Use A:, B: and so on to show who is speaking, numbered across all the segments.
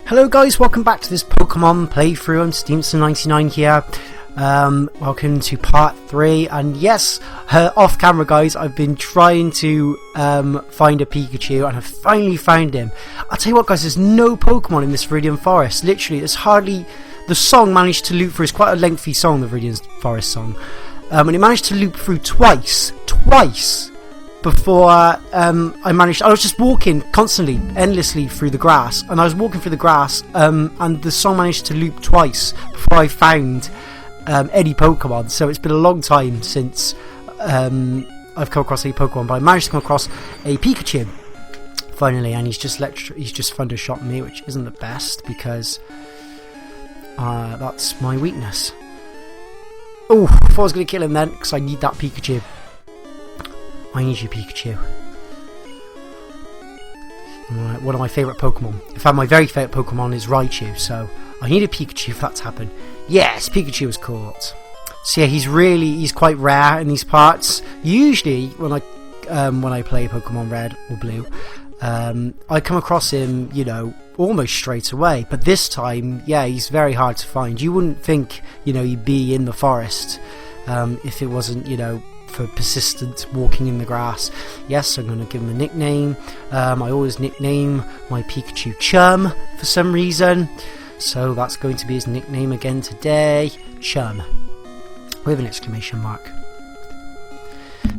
A: Hello guys, welcome back to this Pokemon playthrough. I'm Steamson99 here. Welcome to part 3, and yes, off camera guys, I've been trying to find a Pikachu, and I've finally found him. I'll tell you what guys, there's no Pokemon in this Viridian Forest. Literally, there's hardly... The song managed to loop through, it's quite a lengthy song, the Viridian Forest song. And it managed to loop through twice, before I was just walking constantly, endlessly through the grass, and I was walking through the grass, and the song managed to loop twice before I found any Pokemon. So it's been a long time since I've come across any Pokemon, but I managed to come across a Pikachu finally, and he's just thunder shot me, which isn't the best because that's my weakness. Oh, I thought I was going to kill him then because I need that Pikachu. I need you, Pikachu. One of my favourite Pokemon. In fact, my very favourite Pokemon is Raichu, so I need a Pikachu for that to happen. Yes, Pikachu was caught. So yeah, he's quite rare in these parts. Usually, when I play Pokemon Red or Blue, I come across him, you know, almost straight away. But this time, yeah, he's very hard to find. You wouldn't think, you know, he'd be in the forest if it wasn't, you know, for persistent walking in the grass. Yes, I'm going to give him a nickname. I always nickname my Pikachu Chum for some reason, so that's going to be his nickname again today, Chum, with an exclamation mark.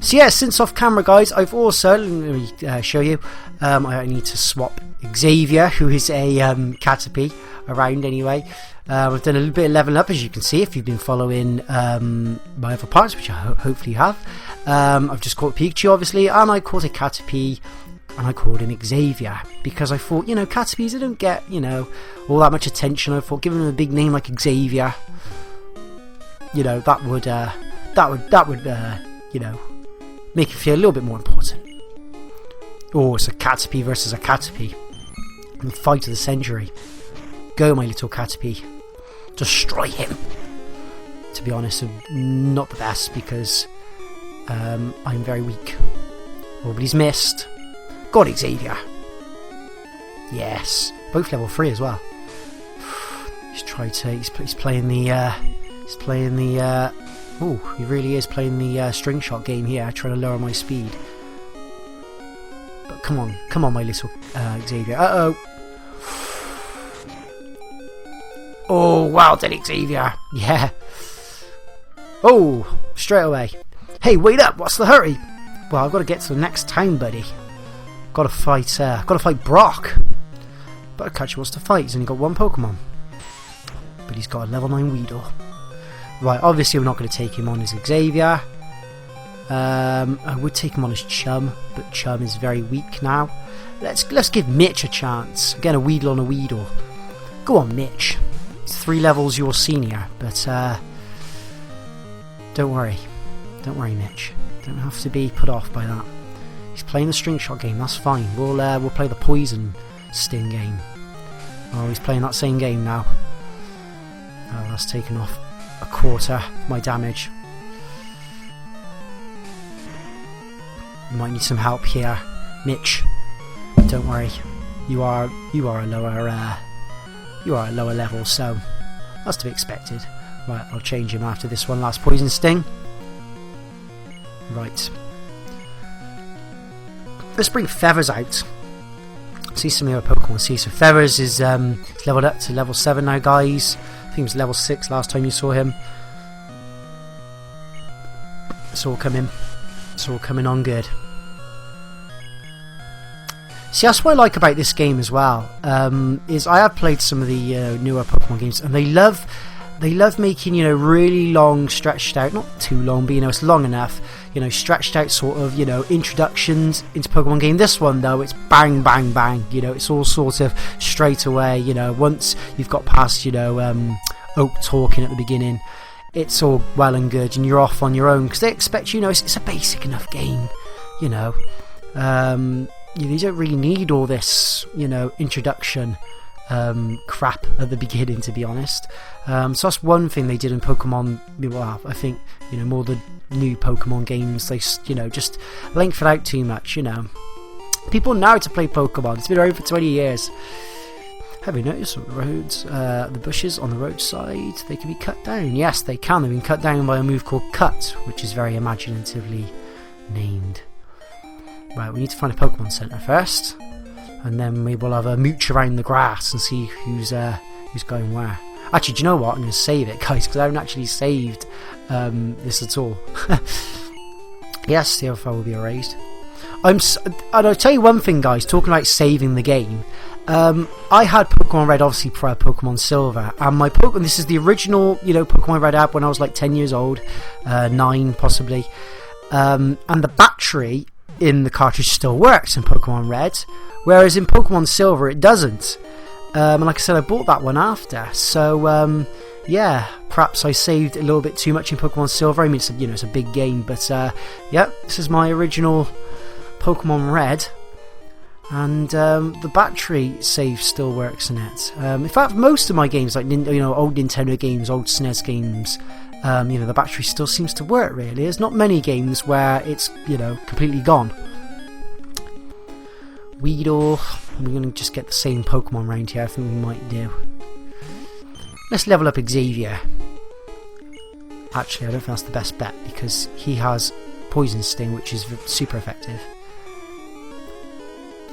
A: So yeah, since off camera guys, I've also, let me show you, I need to swap Xavier, who is a Caterpie, around anyway. I've done a little bit of leveling up, as you can see if you've been following my other parts, which I hopefully you have. I've just caught Pikachu obviously, and I caught a Caterpie, and I called him Xavier because I thought, you know, Caterpies, they don't get, you know, all that much attention. I thought giving him a big name like Xavier, you know, that would you know, make it feel a little bit more important. Oh, it's a Caterpie versus a Caterpie in the fight of the century. Go, my little Caterpie. Destroy him. To be honest, I'm not the best because I'm very weak. Oh, but he's missed. Got Xavier. Yes, both level 3 as well. He's tried to. He's playing the. Oh, he really is playing the string shot game here, trying to lower my speed. But come on, my little Xavier. Oh, wow, did Xavier. Yeah. Oh, straight away. Hey, wait up, what's the hurry? Well, I've got to get to the next town, buddy. Got to fight Brock. But Pikachu wants to fight. He's only got one Pokemon. But he's got a level 9 Weedle. Right, obviously we're not going to take him on as Xavier. I would take him on as Chum, but Chum is very weak now. Let's give Mitch a chance. Again, a Weedle on a Weedle. Go on, Mitch. 3 levels your senior, but don't worry, Mitch. Don't have to be put off by that. He's playing the string shot game. That's fine. We'll play the poison sting game. Oh, he's playing that same game now. Oh, that's taken off a quarter of my damage. Might need some help here, Mitch. Don't worry. You are a lower level, so that's to be expected. Right, I'll change him after this one last poison sting. Right. Let's bring Feathers out. See some of your Pokemon. See, so Feathers is leveled up to level 7 now, guys. I think it was level 6 last time you saw him. It's all coming. It's all coming on good. See, that's what I like about this game as well, is I have played some of the newer Pokemon games, and they love making, you know, really long, stretched out, not too long, but, you know, it's long enough, you know, stretched out sort of, you know, introductions into Pokemon game. This one, though, it's bang, bang, bang, you know, it's all sort of straight away, you know, once you've got past, you know, Oak talking at the beginning, it's all well and good, and you're off on your own, because they expect, you know, it's a basic enough game, you know, you don't really need all this, you know, introduction crap at the beginning, to be honest. So that's one thing they did in Pokemon. Well, I think, you know, more the new Pokemon games, they, you know, just lengthen out too much, you know. People know how to play Pokemon. It's been around for 20 years. Have you noticed on the roads, the bushes on the roadside, they can be cut down? Yes, they can. They've been cut down by a move called Cut, which is very imaginatively named. Right, we need to find a Pokemon Center first, and then we will have a mooch around the grass and see who's going where. Actually, do you know what? I'm going to save it, guys, because I haven't actually saved this at all. Yes, the alpha will be erased. And I'll tell you one thing, guys, talking about saving the game. I had Pokemon Red, obviously, prior to Pokemon Silver, and my Pokemon, this is the original, Pokemon Red app when I was like 10 years old, 9 possibly, and the battery in the cartridge still works in Pokemon Red, whereas in Pokemon Silver it doesn't. And like I said, I bought that one after, so yeah, perhaps I saved a little bit too much in Pokemon Silver. I mean, it's a big game, but yeah, this is my original Pokemon Red, and the battery save still works in it. In fact, most of my games, like old Nintendo games, old SNES games, the battery still seems to work. Really, there's not many games where it's completely gone. Weedle. We're going to just get the same Pokemon round here. I think we might do. Let's level up Xavier. Actually, I don't think that's the best bet because he has Poison Sting, which is super effective.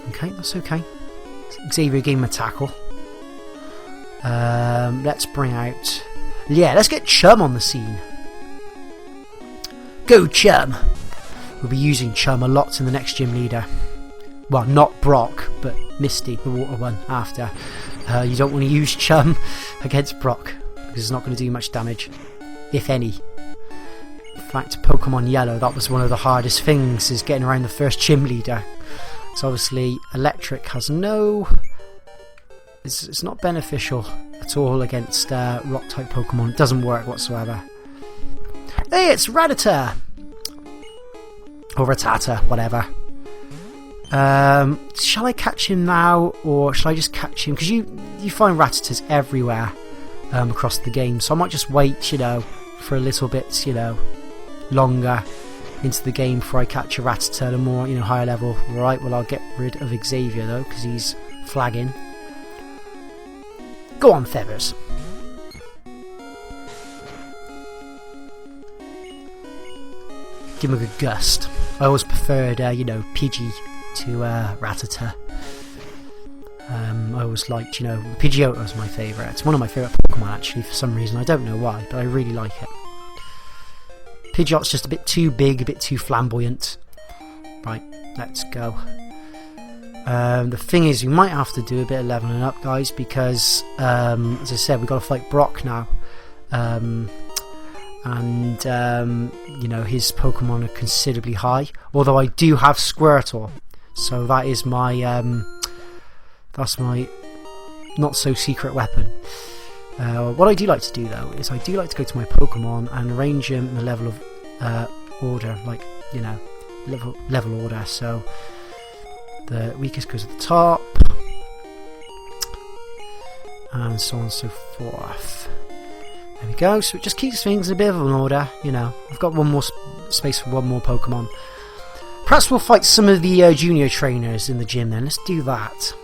A: Okay, that's okay. Xavier gave him a tackle. Let's bring out... Yeah, let's get Chum on the scene. Go Chum! We'll be using Chum a lot in the next gym leader. Well, not Brock, but Misty, the water one, after. You don't want to use Chum against Brock, because it's not going to do much damage, if any. In fact, Pokemon Yellow, that was one of the hardest things, is getting around the first gym leader. So obviously, Electric has no... It's not beneficial at all against Rock-type Pokemon. It doesn't work whatsoever. Hey, it's Rattata! Or Rattata, whatever. Shall I catch him now, or shall I just catch him? Because you find Rattatas everywhere across the game, so I might just wait, for a little bit, longer into the game before I catch a Rattata at a more, higher level. Right, well, I'll get rid of Xavier though, because he's flagging. Go on, Feathers. Give him a good gust. I always preferred, Pidgey to Rattata. I always liked, Pidgeotto was my favourite. It's one of my favourite Pokemon actually, for some reason. I don't know why, but I really like it. Pidgeot's just a bit too big, a bit too flamboyant. Right, let's go. The thing is, we might have to do a bit of levelling up, guys, because, as I said, we've got to fight Brock now. And his Pokemon are considerably high. Although I do have Squirtle, so that is my that's my not so secret weapon. What I do like to do though is I do like to go to my Pokemon and arrange them in the level of order, like level order. So the weakest goes at the top, and so on and so forth. There we go, so it just keeps things in a bit of an order, I've got one more space for one more Pokemon. Perhaps we'll fight some of the junior trainers in the gym then, let's do that.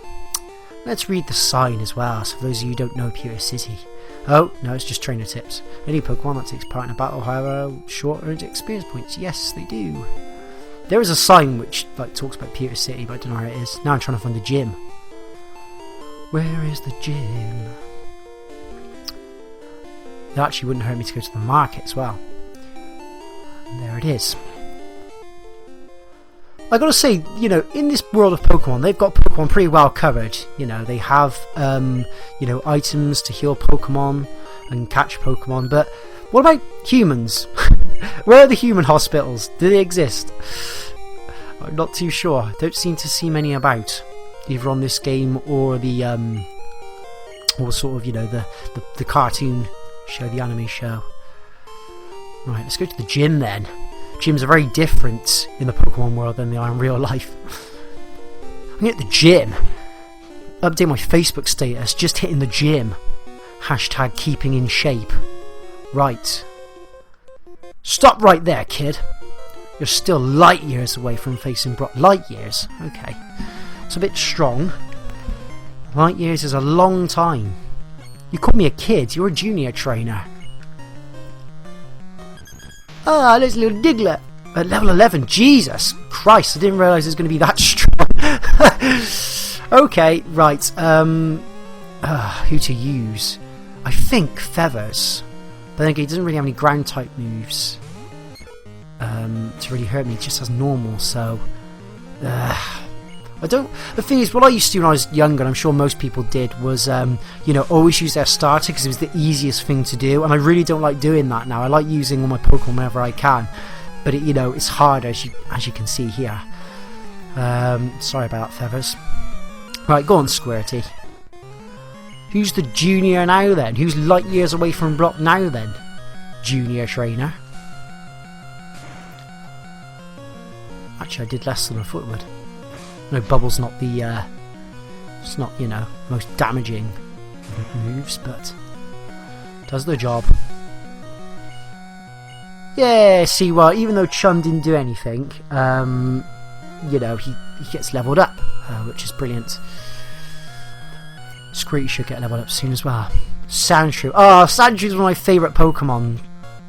A: Let's read the sign as well, so for those of you who don't know Pewter City. Oh, no, it's just trainer tips. Any Pokemon that takes part in a battle, however, short earns experience points. Yes, they do. There is a sign which talks about Pewter City, but I don't know where it is. Now I'm trying to find the gym. Where is the gym? It actually wouldn't hurt me to go to the market as well. And there it is. I gotta say, in this world of Pokemon, they've got Pokemon pretty well covered. They have, items to heal Pokemon and catch Pokemon. But what about humans? Where are the human hospitals? Do they exist? I'm not too sure. Don't seem to see many about, either on this game or the, or sort of, the cartoon show, the anime show. Right, let's go to the gym then. Gyms are very different in the Pokemon world than they are in real life. I'm at the gym. Update my Facebook status, just hitting the gym. Hashtag keeping in shape. Right. Stop right there, kid. You're still light years away from facing Brock. Light years? Okay. It's a bit strong. Light years is a long time. You called me a kid. You're a junior trainer. Ah, there's a little Diglett. At level 11. Jesus Christ, I didn't realise it was going to be that strong. Okay, right. Who to use? I think Feathers. But then again, he doesn't really have any ground type moves to really hurt me. It just has normal, so I don't. The thing is, what I used to do when I was younger, and I'm sure most people did, was always use their starter because it was the easiest thing to do. And I really don't like doing that now. I like using all my Pokemon whenever I can, but it's hard as you can see here. Sorry about that, Feathers. Right, go on, Squirty. Who's the junior now then? Who's light years away from Brock now then? Junior trainer. Actually, I did less than I thought it would. No, Bubble's not the, it's not, most damaging moves, but does the job. Yeah, see, well, even though Chun didn't do anything, he gets leveled up, which is brilliant. Screech should get leveled up soon as well. Sandshrew. Oh, Sandshrew is one of my favourite Pokemon.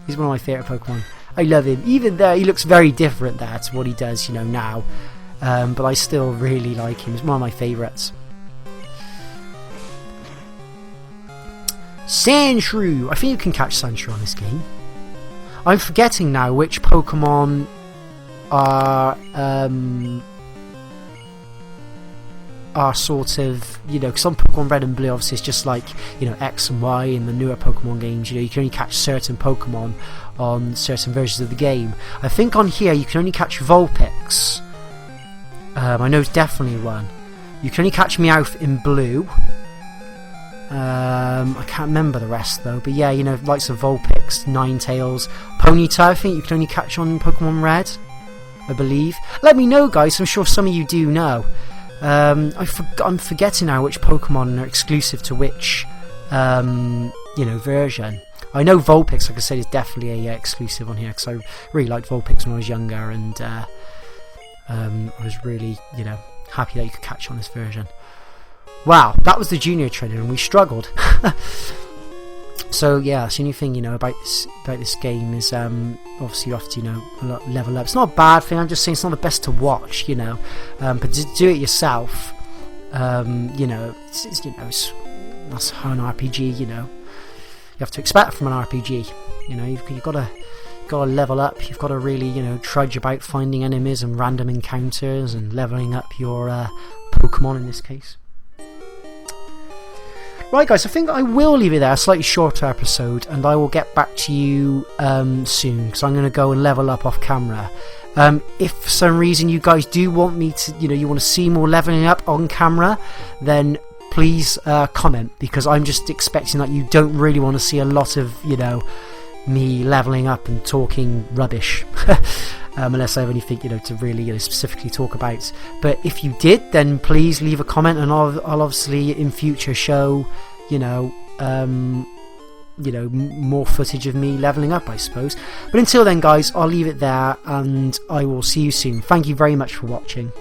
A: He's one of my favourite Pokemon. I love him. Even there, he looks very different there to what he does, now. But I still really like him. He's one of my favourites. Sandshrew. I think you can catch Sandshrew on this game. I'm forgetting now which Pokemon are sort of, because some Pokemon Red and Blue obviously it's just like, X and Y in the newer Pokemon games, you can only catch certain Pokemon on certain versions of the game. I think on here you can only catch Vulpix. I know it's definitely one. You can only catch Meowth in Blue. I can't remember the rest though, but yeah, likes of Vulpix, Ninetales, Ponyta, I think you can only catch on Pokemon Red, I believe. Let me know, guys, I'm sure some of you do know. I'm forgetting now which Pokemon are exclusive to which version. I know Vulpix, like I said, is definitely a exclusive on here because I really liked Vulpix when I was younger, and I was really happy that you could catch on this version. Wow, that was the junior trainer and we struggled. So yeah, that's the only thing about this game is obviously you have to level up. It's not a bad thing. I'm just saying it's not the best to watch, but to do it yourself, it's that's how an RPG, you have to expect from an RPG. You've got to level up. You've got to really trudge about finding enemies and random encounters and leveling up your Pokemon in this case. Right, guys, I think I will leave it there, a slightly shorter episode, and I will get back to you soon, because I'm going to go and level up off camera. If for some reason you guys do want me to, you want to see more leveling up on camera, then please comment, because I'm just expecting that you don't really want to see a lot of, me leveling up and talking rubbish. Unless I have anything to really specifically talk about. But if you did, then please leave a comment, and I'll obviously in future show more footage of me leveling up, I suppose. But until then, guys, I'll leave it there, and I will see you soon. Thank you very much for watching.